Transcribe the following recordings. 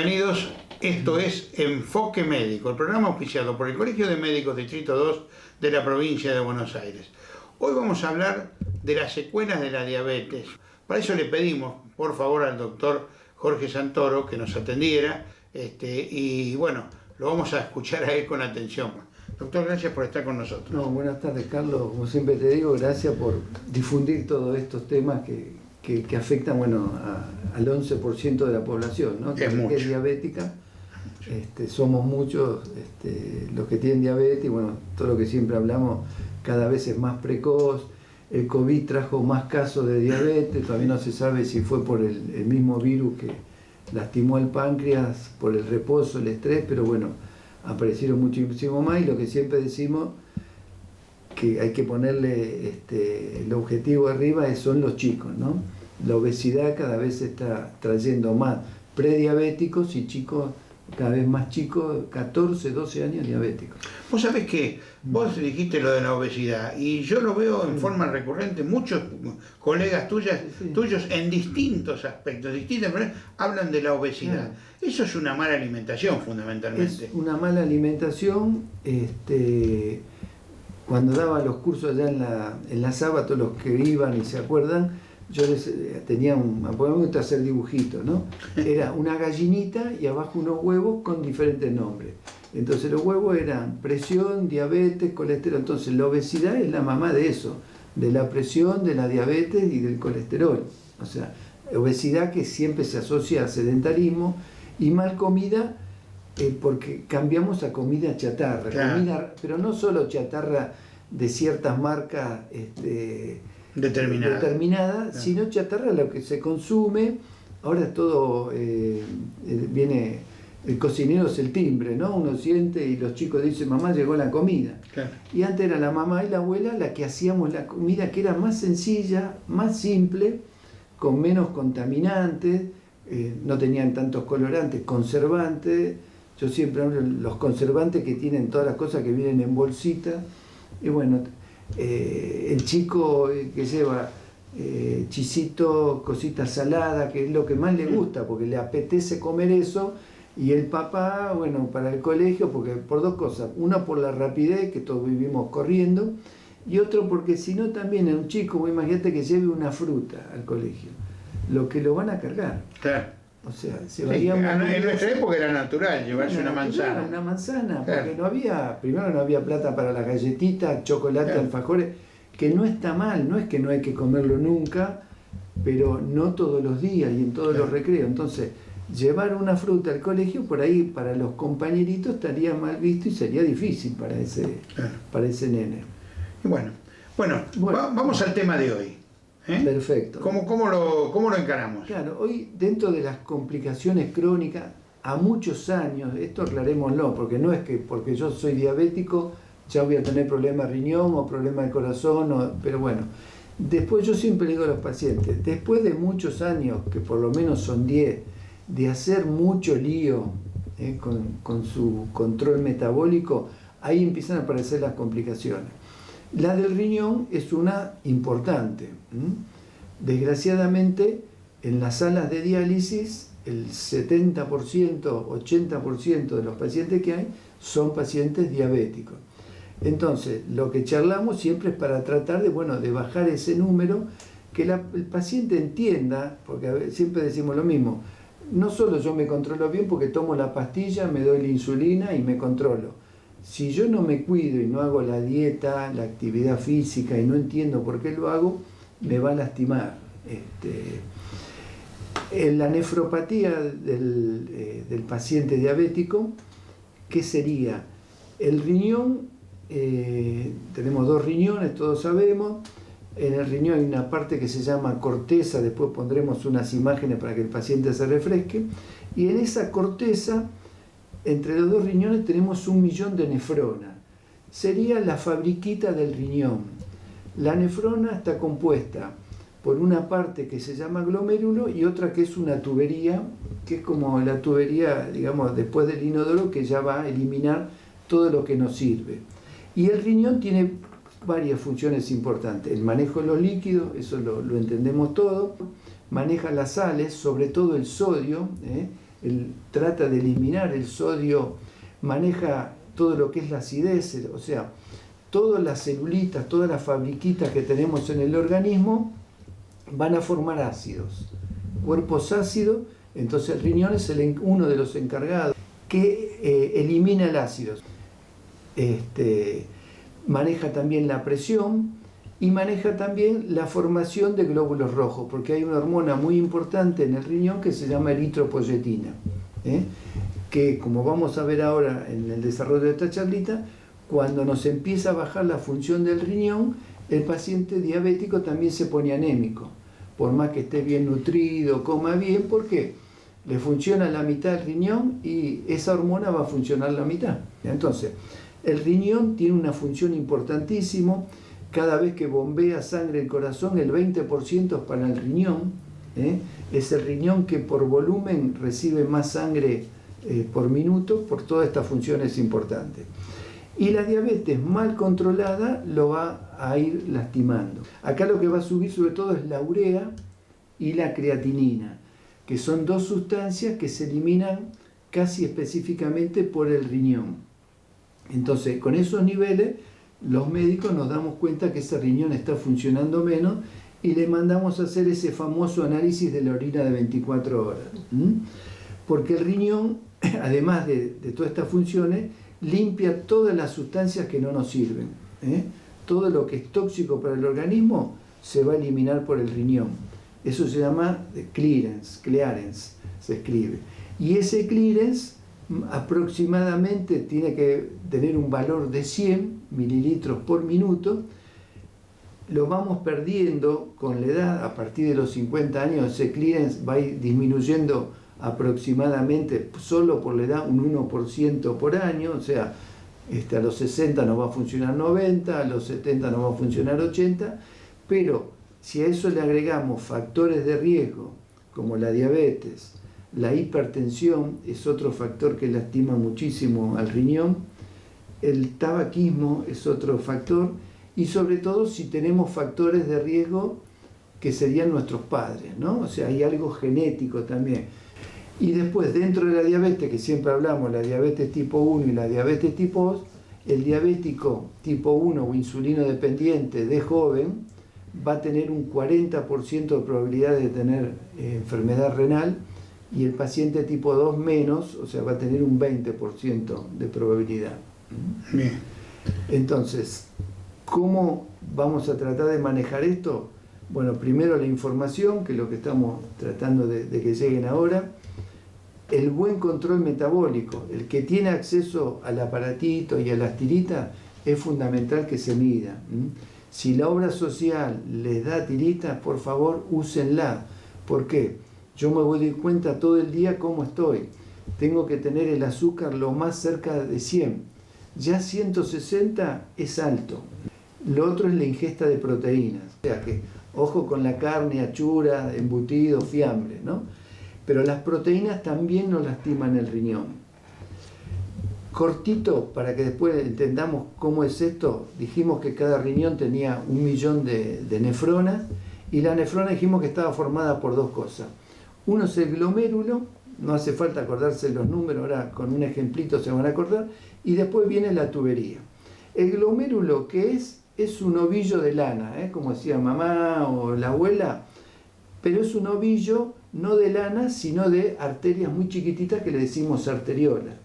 Bienvenidos, esto es Enfoque Médico, el programa auspiciado por el Colegio de Médicos Distrito 2 de la provincia de Buenos Aires. Hoy vamos a hablar de las secuelas de la diabetes. Para eso le pedimos, por favor, al doctor Jorge Santoro que nos atendiera y bueno, lo vamos a escuchar a él con atención. Doctor, gracias por estar con nosotros. No, buenas tardes, Carlos. Como siempre te digo, gracias por difundir todos estos temas que afectan al 11% de la población, ¿no? Que es diabética. Somos muchos los que tienen diabetes, y bueno, todo lo que siempre hablamos cada vez es más precoz. El COVID trajo más casos de diabetes, todavía no se sabe si fue por el mismo virus que lastimó el páncreas, por el reposo, el estrés, pero bueno, aparecieron muchísimo más, y lo que siempre decimos que hay que ponerle el objetivo arriba son los chicos, ¿no? La obesidad cada vez está trayendo más prediabéticos y chicos cada vez más chicos, 14, 12 años diabéticos. Vos sabés que vos dijiste lo de la obesidad y yo lo veo en forma recurrente, muchos colegas tuyos en distintos aspectos, hablan de la obesidad. Eso es una mala alimentación fundamentalmente. Es una mala alimentación. Cuando daba los cursos allá en la Sábato, los que iban y se acuerdan, yo tenía me gusta hacer dibujitos, ¿no? Era una gallinita y abajo unos huevos con diferentes nombres. Entonces los huevos eran presión, diabetes, colesterol. Entonces la obesidad es la mamá de eso, de la presión, de la diabetes y del colesterol. O sea, obesidad que siempre se asocia a sedentarismo y mal comida, porque cambiamos a comida chatarra. Claro. Comida, pero no solo chatarra de ciertas marcas determinada, sino chatarra lo que se consume. Ahora es todo, viene, el cocinero es el timbre, ¿no? Uno siente y los chicos dicen, mamá, llegó la comida. Claro. Y antes era la mamá y la abuela la que hacíamos la comida, que era más sencilla, más simple, con menos contaminantes, no tenían tantos colorantes, conservantes. Yo siempre hablo de los conservantes que tienen todas las cosas que vienen en bolsita. Y bueno, el chico que lleva chisito, cositas saladas, que es lo que más le gusta, porque le apetece comer eso, y el papá, bueno, para el colegio, porque por dos cosas: una, por la rapidez, que todos vivimos corriendo, y otro porque si no también es un chico, imagínate que lleve una fruta al colegio, lo que lo van a cargar. Claro. O sea, en nuestra época era natural llevarse una manzana. Una manzana, claro. Porque primero no había plata para las galletitas, chocolate, claro, alfajores, que no está mal, no es que no hay que comerlo nunca, pero no todos los días y en todos los recreos. Entonces, llevar una fruta al colegio, por ahí para los compañeritos estaría mal visto y sería difícil para ese nene. Bueno, vamos al tema de hoy. Perfecto. ¿Cómo lo encaramos? Claro, hoy dentro de las complicaciones crónicas, a muchos años, esto aclarémoslo, porque no es que porque yo soy diabético ya voy a tener problema de riñón o problema de corazón, pero bueno, después yo siempre le digo a los pacientes, después de muchos años, que por lo menos son 10, de hacer mucho lío con su control metabólico, ahí empiezan a aparecer las complicaciones. La del riñón es una importante. Desgraciadamente, en las salas de diálisis, el 70%, 80% de los pacientes que hay son pacientes diabéticos. Entonces, lo que charlamos siempre es para tratar de bajar ese número, que el paciente entienda, porque siempre decimos lo mismo, no solo yo me controlo bien porque tomo la pastilla, me doy la insulina y me controlo. Si yo no me cuido y no hago la dieta, la actividad física y no entiendo por qué lo hago, me va a lastimar. La nefropatía del paciente diabético, ¿qué sería? El riñón, tenemos dos riñones, todos sabemos. En el riñón hay una parte que se llama corteza, después pondremos unas imágenes para que el paciente se refresque. Y en esa corteza, entre los dos riñones tenemos 1 millón de nefronas. Sería la fabriquita del riñón. La nefrona está compuesta por una parte que se llama glomérulo y otra que es una tubería, que es como la tubería, digamos, después del inodoro, que ya va a eliminar todo lo que nos sirve. Y el riñón tiene varias funciones importantes. El manejo de los líquidos, eso lo entendemos todo. Maneja las sales, sobre todo el sodio, trata de eliminar el sodio, maneja todo lo que es la acidez, o sea, todas las celulitas, todas las fabriquitas que tenemos en el organismo van a formar ácidos, cuerpos ácidos. Entonces el riñón es uno de los encargados que elimina el ácido. Maneja también la presión y maneja también la formación de glóbulos rojos, porque hay una hormona muy importante en el riñón que se llama eritropoyetina, que, como vamos a ver ahora en el desarrollo de esta charlita, cuando nos empieza a bajar la función del riñón, el paciente diabético también se pone anémico, por más que esté bien nutrido, coma bien. ¿Por qué? Le funciona la mitad del riñón y esa hormona va a funcionar la mitad. Entonces, el riñón tiene una función importantísima. Cada vez que bombea sangre el corazón, el 20% es para el riñón. Es el riñón que por volumen recibe más sangre por minuto, por todas estas funciones importantes. Y la diabetes mal controlada lo va a ir lastimando. Acá lo que va a subir sobre todo es la urea y la creatinina, que son dos sustancias que se eliminan casi específicamente por el riñón. Entonces, con esos niveles, los médicos nos damos cuenta que ese riñón está funcionando menos y le mandamos a hacer ese famoso análisis de la orina de 24 horas. Porque el riñón, además de todas estas funciones, limpia todas las sustancias que no nos sirven. Todo lo que es tóxico para el organismo se va a eliminar por el riñón. Eso se llama clearance se escribe. Y ese clearance aproximadamente tiene que tener un valor de 100 mililitros por minuto. Lo vamos perdiendo con la edad. A partir de los 50 años ese clearance va a ir disminuyendo aproximadamente, solo por la edad, un 1% por año. O sea, a los 60 nos va a funcionar 90, a los 70 nos va a funcionar 80, pero si a eso le agregamos factores de riesgo como la diabetes, la hipertensión es otro factor que lastima muchísimo al riñón, el tabaquismo es otro factor, y sobre todo si tenemos factores de riesgo que serían nuestros padres, ¿no? O sea, hay algo genético también. Y después, dentro de la diabetes, que siempre hablamos, la diabetes tipo 1 y la diabetes tipo 2, el diabético tipo 1 o insulino dependiente de joven va a tener un 40% de probabilidad de tener enfermedad renal, y el paciente tipo 2 menos, o sea, va a tener un 20% de probabilidad. Bien. Entonces, ¿cómo vamos a tratar de manejar esto? Bueno, primero la información, que es lo que estamos tratando de que lleguen ahora. El buen control metabólico, el que tiene acceso al aparatito y a las tiritas, es fundamental que se mida. Si la obra social les da tiritas, por favor, úsenla. ¿Por qué? Yo me voy a dar cuenta todo el día cómo estoy. Tengo que tener el azúcar lo más cerca de 100. Ya 160 es alto. Lo otro es la ingesta de proteínas. O sea que, ojo con la carne, achura, embutido, fiambre, ¿no? Pero las proteínas también nos lastiman el riñón. Cortito, para que después entendamos cómo es esto, dijimos que cada riñón tenía 1 millón de nefronas, y la nefrona dijimos que estaba formada por dos cosas. Uno es el glomérulo, no hace falta acordarse los números, ahora con un ejemplito se van a acordar, y después viene la tubería. El glomérulo, ¿qué es? Es un ovillo de lana, como decía mamá o la abuela, pero es un ovillo no de lana, sino de arterias muy chiquititas que le decimos arteriolas,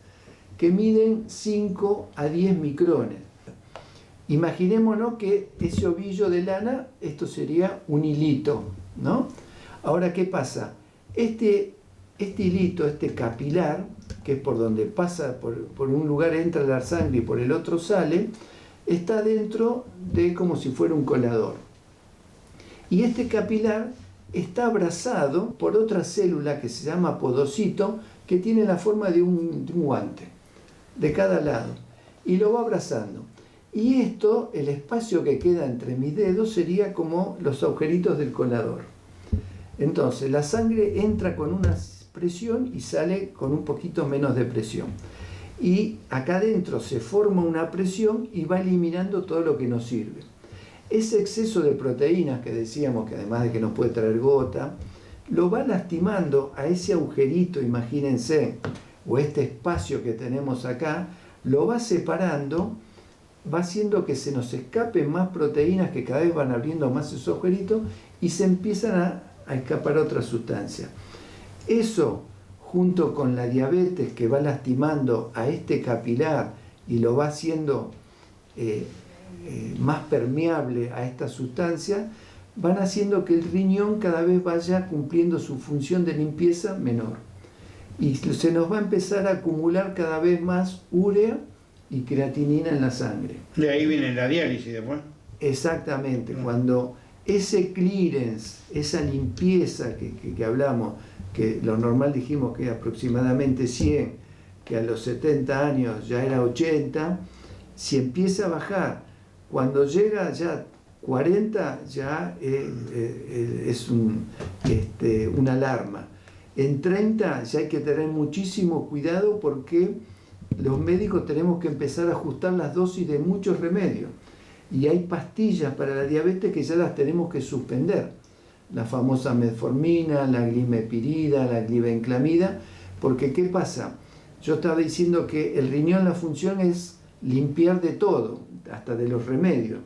que miden 5 a 10 micrones. Imaginémonos que ese ovillo de lana, esto sería un hilito, ¿no? Ahora, ¿qué pasa? Este hilito, este capilar, que es por donde pasa, por un lugar entra la sangre y por el otro sale, está dentro de como si fuera un colador. Y este capilar está abrazado por otra célula que se llama podocito, que tiene la forma de un guante, de cada lado, y lo va abrazando. Y esto, el espacio que queda entre mis dedos, sería como los agujeritos del colador. Entonces, la sangre entra con una presión y sale con un poquito menos de presión. Y acá adentro se forma una presión y va eliminando todo lo que nos sirve. Ese exceso de proteínas que decíamos, que además de que nos puede traer gota, lo va lastimando a ese agujerito, imagínense, o este espacio que tenemos acá, lo va separando, va haciendo que se nos escapen más proteínas que cada vez van abriendo más esos agujeritos y se empiezan a escapar otras sustancias. Eso, junto con la diabetes que va lastimando a este capilar y lo va haciendo más permeable a esta sustancia, van haciendo que el riñón cada vez vaya cumpliendo su función de limpieza menor. Y se nos va a empezar a acumular cada vez más urea y creatinina en la sangre. De ahí viene la diálisis después. Exactamente, cuando ese clearance, esa limpieza que hablamos, que lo normal dijimos que aproximadamente 100, que a los 70 años ya era 80, si empieza a bajar, cuando llega ya 40 ya es una alarma. En 30 ya hay que tener muchísimo cuidado porque los médicos tenemos que empezar a ajustar las dosis de muchos remedios. Y hay pastillas para la diabetes que ya las tenemos que suspender. La famosa metformina, la glimepirida, la glibenclamida. Porque ¿qué pasa? Yo estaba diciendo que el riñón, la función es limpiar de todo, hasta de los remedios.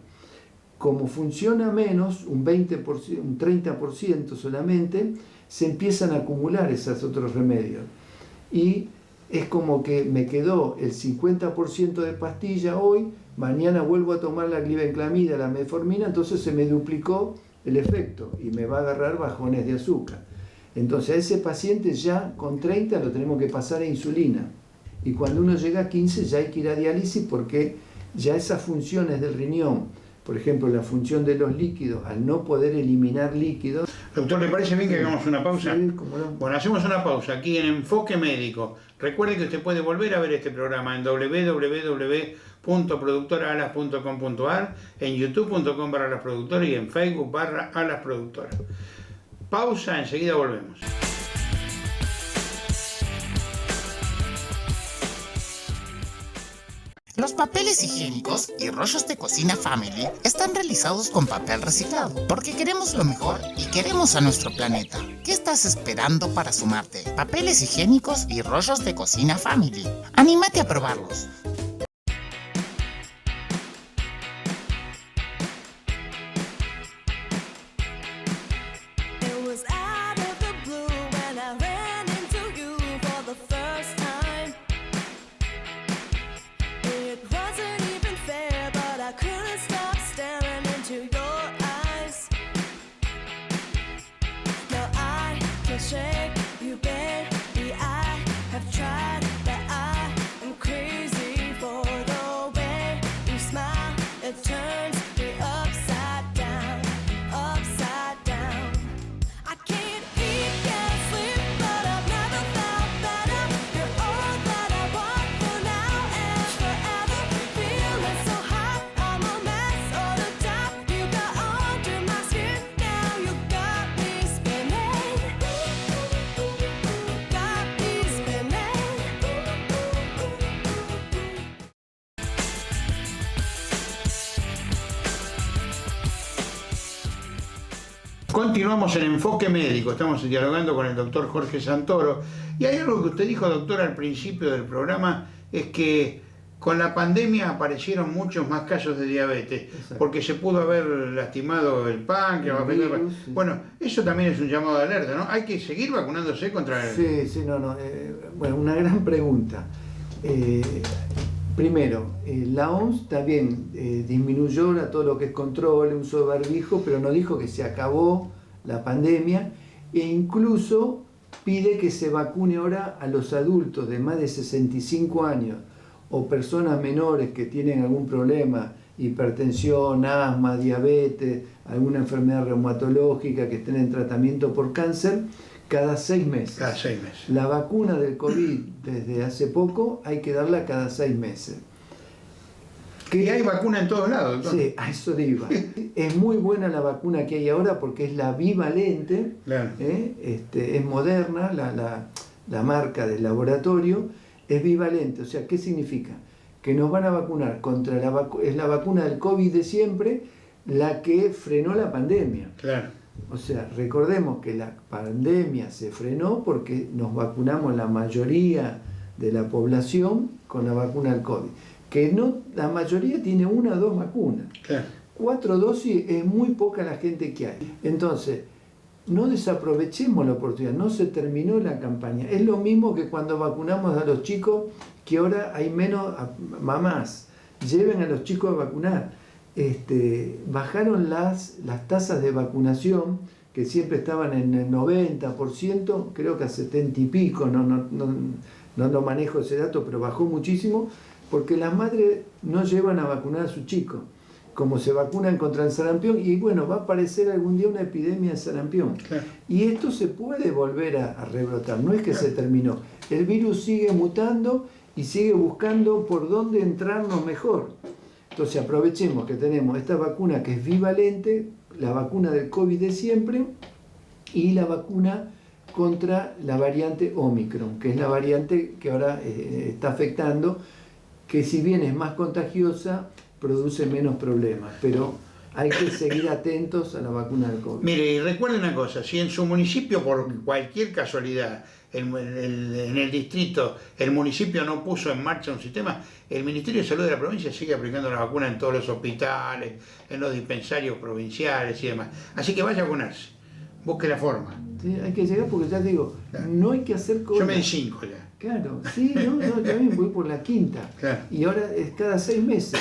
Como funciona menos, un 20%, un 30% solamente, se empiezan a acumular esos otros remedios. Y es como que me quedó el 50% de pastilla hoy, mañana vuelvo a tomar la glibenclamida, la metformina, entonces se me duplicó el efecto y me va a agarrar bajones de azúcar. Entonces a ese paciente ya con 30 lo tenemos que pasar a insulina. Y cuando uno llega a 15 ya hay que ir a diálisis porque ya esas funciones del riñón, por ejemplo, la función de los líquidos, al no poder eliminar líquidos... Doctor, ¿le parece bien que hagamos una pausa? Sí, cómo no. Bueno, hacemos una pausa aquí en Enfoque Médico. Recuerde que usted puede volver a ver este programa en www.productoraalas.com.ar, en youtube.com/alasproductora y en Facebook/alasproductora. Pausa, enseguida volvemos. Los papeles higiénicos y rollos de cocina Family están realizados con papel reciclado, porque queremos lo mejor y queremos a nuestro planeta. ¿Qué estás esperando para sumarte? Papeles higiénicos y rollos de cocina Family. ¡Anímate a probarlos! Continuamos en Enfoque Médico, estamos dialogando con el doctor Jorge Santoro. Y hay algo que usted dijo, doctor, al principio del programa, es que con la pandemia aparecieron muchos más casos de diabetes. Exacto. Porque se pudo haber lastimado el páncreas. Sí. Bueno, eso también es un llamado de alerta, ¿no? ¿Hay que seguir vacunándose contra el...? Sí, bueno, una gran pregunta. Primero, la OMS también disminuyó ahora todo lo que es control, uso de barbijo, pero no dijo que se acabó la pandemia e incluso pide que se vacune ahora a los adultos de más de 65 años o personas menores que tienen algún problema, hipertensión, asma, diabetes, alguna enfermedad reumatológica, que estén en tratamiento por cáncer, cada 6 meses. Cada 6 meses. La vacuna del COVID desde hace poco hay que darla cada 6 meses. Y hay vacuna en todos lados, ¿no? Sí, a eso iba. Es muy buena la vacuna que hay ahora porque es la bivalente, claro. Es Moderna, la marca del laboratorio, es bivalente. O sea, ¿qué significa? Que nos van a vacunar contra es la vacuna del COVID de siempre, la que frenó la pandemia. Claro. O sea, recordemos que la pandemia se frenó porque nos vacunamos la mayoría de la población con la vacuna del COVID. Que no, la mayoría tiene 1 o 2 vacunas. Claro. 4 dosis es muy poca la gente que hay. Entonces, no desaprovechemos la oportunidad, no se terminó la campaña. Es lo mismo que cuando vacunamos a los chicos, que ahora hay menos mamás. Lleven a los chicos a vacunar. Bajaron las tasas de vacunación, que siempre estaban en el 90%, creo que a 70 y pico, no lo manejo ese dato, pero bajó muchísimo, porque las madres no llevan a vacunar a sus chicos, como se vacunan contra el sarampión, y bueno, va a aparecer algún día una epidemia de sarampión. Claro. Y esto se puede volver a rebrotar, no es que se terminó. El virus sigue mutando y sigue buscando por dónde entrarnos mejor. Entonces aprovechemos que tenemos esta vacuna que es bivalente, la vacuna del COVID de siempre, y la vacuna contra la variante Omicron, que es la variante que ahora está afectando, que si bien es más contagiosa, produce menos problemas, pero hay que seguir atentos a la vacuna del COVID. Mire, y recuerden una cosa, si en su municipio, por cualquier casualidad, en el distrito, el municipio no puso en marcha un sistema, el Ministerio de Salud de la provincia sigue aplicando la vacuna en todos los hospitales, en los dispensarios provinciales y demás. Así que vaya a vacunarse, busque la forma. Sí, hay que llegar porque ya te digo, claro, no hay que hacer cosas. Yo me di 5 ya. Claro, sí, yo también voy por la 5ª. Claro. Y ahora es cada 6 meses.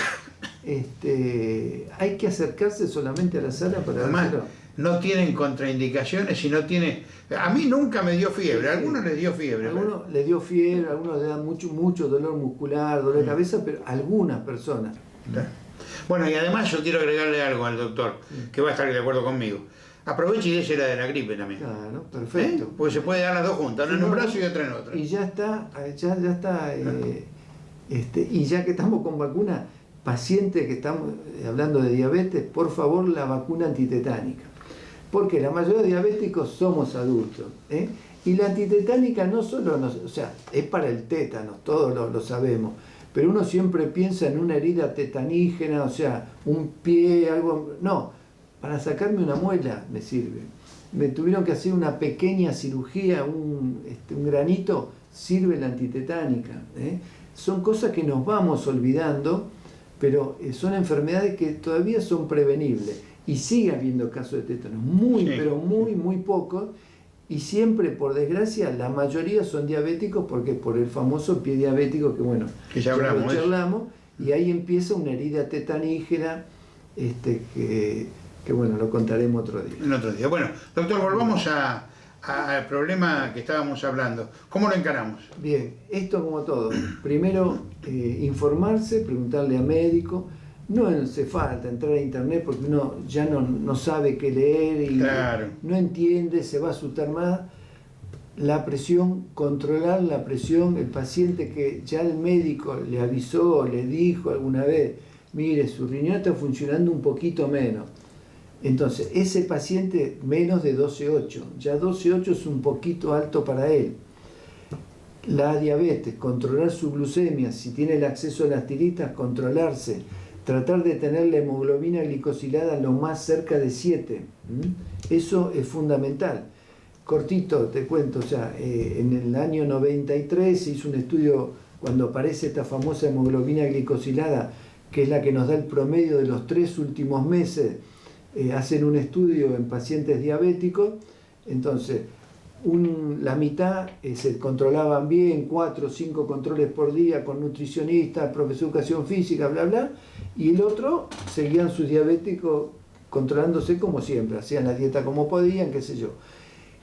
Hay que acercarse solamente a la sala para hacerlo. No tienen contraindicaciones y no tiene... A mí nunca me dio fiebre, a algunos les dio fiebre. A algunos les dio fiebre, a algunos le dan mucho dolor muscular, dolor de cabeza, pero algunas personas. Claro. Bueno, y además yo quiero agregarle algo al doctor, que va a estar de acuerdo conmigo. Aproveche y dése la de la gripe también. Claro, perfecto. Porque se puede dar las dos juntas, una en un brazo y otra en otro. Y ya está, y ya que estamos con vacuna, pacientes que estamos hablando de diabetes, por favor la vacuna antitetánica. Porque la mayoría de diabéticos somos adultos. Y la antitetánica no solo es para el tétano, todos lo sabemos, pero uno siempre piensa en una herida tetanígena, o sea, un pie, algo... No, para sacarme una muela me sirve. Me tuvieron que hacer una pequeña cirugía, un granito, sirve la antitetánica. Son cosas que nos vamos olvidando, pero son enfermedades que todavía son prevenibles. Y sigue habiendo casos de tétanos, pero muy pocos. Y siempre, por desgracia, la mayoría son diabéticos, porque por el famoso pie diabético, que ya hablamos, y ahí empieza una herida tetanígena, que lo contaremos otro día. En otro día. Bueno, doctor, volvamos al problema que estábamos hablando. ¿Cómo lo encaramos? Bien, esto como todo. Primero, informarse, preguntarle a médico. No hace falta entrar a internet porque uno ya no sabe qué leer y claro, no entiende, se va a asustar más. La presión, controlar la presión, el paciente que ya el médico le avisó, le dijo alguna vez, mire, su riñón está funcionando un poquito menos. Entonces, ese paciente menos de 12,8, ya 12,8 es un poquito alto para él. La diabetes, controlar su glucemia, si tiene el acceso a las tiritas, controlarse. Tratar de tener la hemoglobina glicosilada lo más cerca de 7. Eso es fundamental. Cortito, te cuento, en el año 93 se hizo un estudio cuando aparece esta famosa hemoglobina glicosilada, que es la que nos da el promedio de los 3 últimos meses. Hacen un estudio en pacientes diabéticos, entonces la mitad se controlaban bien, 4 o 5 controles por día con nutricionista, profesor de educación física, bla bla, y el otro seguían sus diabéticos controlándose como siempre, hacían la dieta como podían, qué sé yo.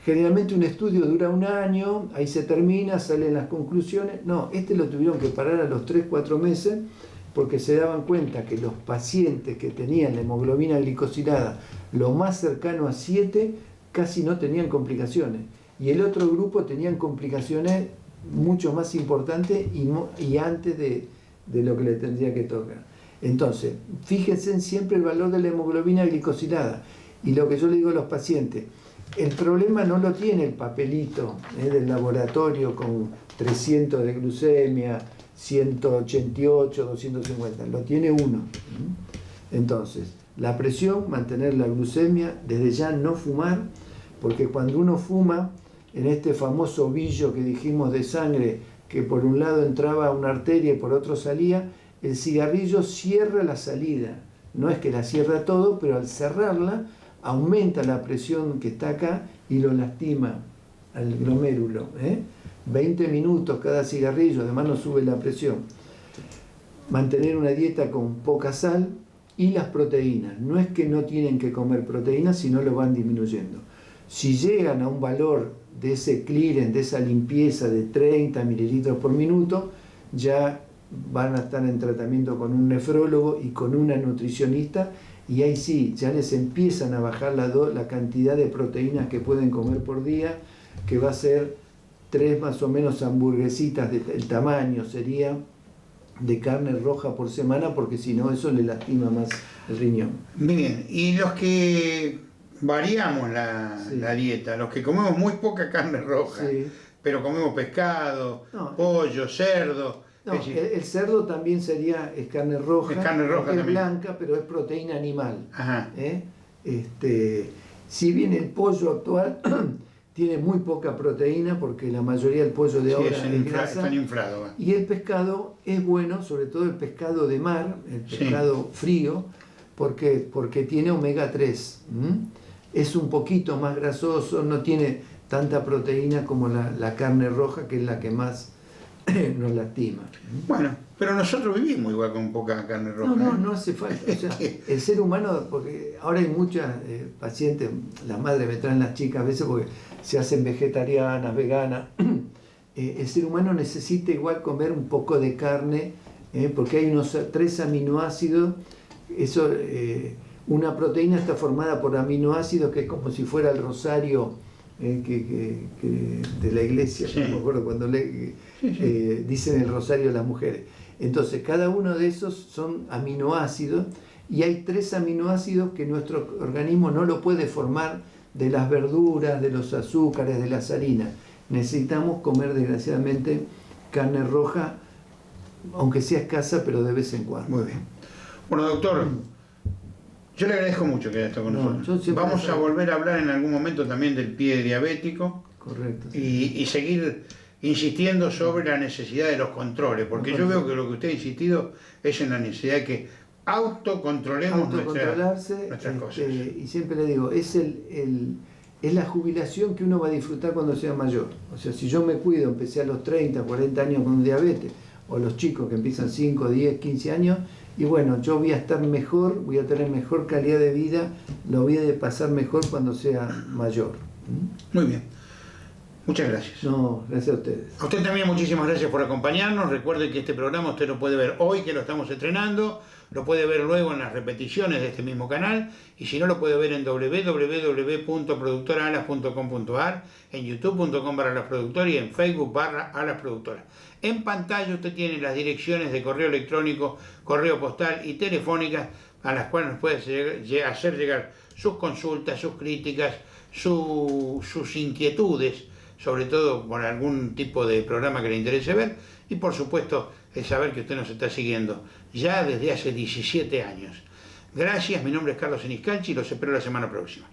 Generalmente un estudio dura 1 año, ahí se termina, salen las conclusiones. No, lo tuvieron que parar a los 3-4 meses, porque se daban cuenta que los pacientes que tenían la hemoglobina glicosilada lo más cercano a 7 casi no tenían complicaciones, y el otro grupo tenían complicaciones mucho más importantes y antes de lo que le tendría que tocar. Entonces, fíjense siempre el valor de la hemoglobina glicosilada, y lo que yo le digo a los pacientes, el problema no lo tiene el papelito del laboratorio con 300 de glucemia, 188, 250, lo tiene uno. Entonces, la presión, mantener la glucemia, desde ya no fumar, porque cuando uno fuma, en este famoso ovillo que dijimos de sangre, que por un lado entraba a una arteria y por otro salía, el cigarrillo cierra la salida. No es que la cierra todo, pero al cerrarla aumenta la presión que está acá y lo lastima al glomérulo. 20 minutos cada cigarrillo, además no sube la presión. Mantener una dieta con poca sal y las proteínas. No es que no tienen que comer proteínas, sino lo van disminuyendo. Si llegan a un valor de ese clearance, de esa limpieza de 30 mililitros por minuto, ya van a estar en tratamiento con un nefrólogo y con una nutricionista, y ahí sí, ya les empiezan a bajar la cantidad de proteínas que pueden comer por día, que va a ser 3 más o menos hamburguesitas, el tamaño sería de carne roja por semana, porque si no eso le lastima más el riñón. Bien, y los que variamos la dieta, los que comemos muy poca carne roja, pero comemos pescado, pollo, cerdo. No, el cerdo también es carne roja, es blanca, pero es proteína animal. Si bien el pollo actual tiene muy poca proteína, porque la mayoría del pollo de ahora es grasa, inflado. Y el pescado es bueno, sobre todo el pescado de mar, el pescado frío, porque tiene omega 3. Es un poquito más grasoso, no tiene tanta proteína como la carne roja, que es la que más nos lastima. Bueno, pero nosotros vivimos igual con poca carne roja. No hace falta. O sea, el ser humano, porque ahora hay muchas pacientes, las madres me traen las chicas a veces porque se hacen vegetarianas, veganas. El ser humano necesita igual comer un poco de carne, porque hay unos 3 aminoácidos. Eso, una proteína está formada por aminoácidos, que es como si fuera el rosario de la iglesia, no me acuerdo cuando dicen el rosario las mujeres. Entonces cada uno de esos son aminoácidos, y hay 3 aminoácidos que nuestro organismo no lo puede formar de las verduras, de los azúcares, de las harinas. Necesitamos comer desgraciadamente carne roja, aunque sea escasa, pero de vez en cuando. Muy bien. Bueno, doctor, yo le agradezco mucho que haya estado con nosotros. Vamos a volver a hablar en algún momento también del pie diabético. Correcto. Y seguir insistiendo sobre la necesidad de los controles, porque yo veo que lo que usted ha insistido es en la necesidad de que autocontrolemos nuestras cosas. Y siempre le digo, es la jubilación que uno va a disfrutar cuando sea mayor. O sea, si yo me cuido, empecé a los 30, 40 años con diabetes, o los chicos que empiezan 5, 10, 15 años, y bueno, yo voy a estar mejor, voy a tener mejor calidad de vida, lo voy a pasar mejor cuando sea mayor. Muy bien. Muchas gracias. No, gracias a ustedes. A usted también muchísimas gracias por acompañarnos. Recuerde que este programa usted lo puede ver hoy, que lo estamos estrenando, lo puede ver luego en las repeticiones de este mismo canal, y si no, lo puede ver en www.productoraalas.com.ar, en youtube.com/alasproductora y en Facebook/alasproductora. En pantalla usted tiene las direcciones de correo electrónico, correo postal y telefónicas, a las cuales nos puede hacer llegar sus consultas, sus críticas, sus inquietudes, sobre todo por algún tipo de programa que le interese ver, y por supuesto el saber que usted nos está siguiendo ya desde hace 17 años. Gracias, mi nombre es Carlos Seniscalchi y los espero la semana próxima.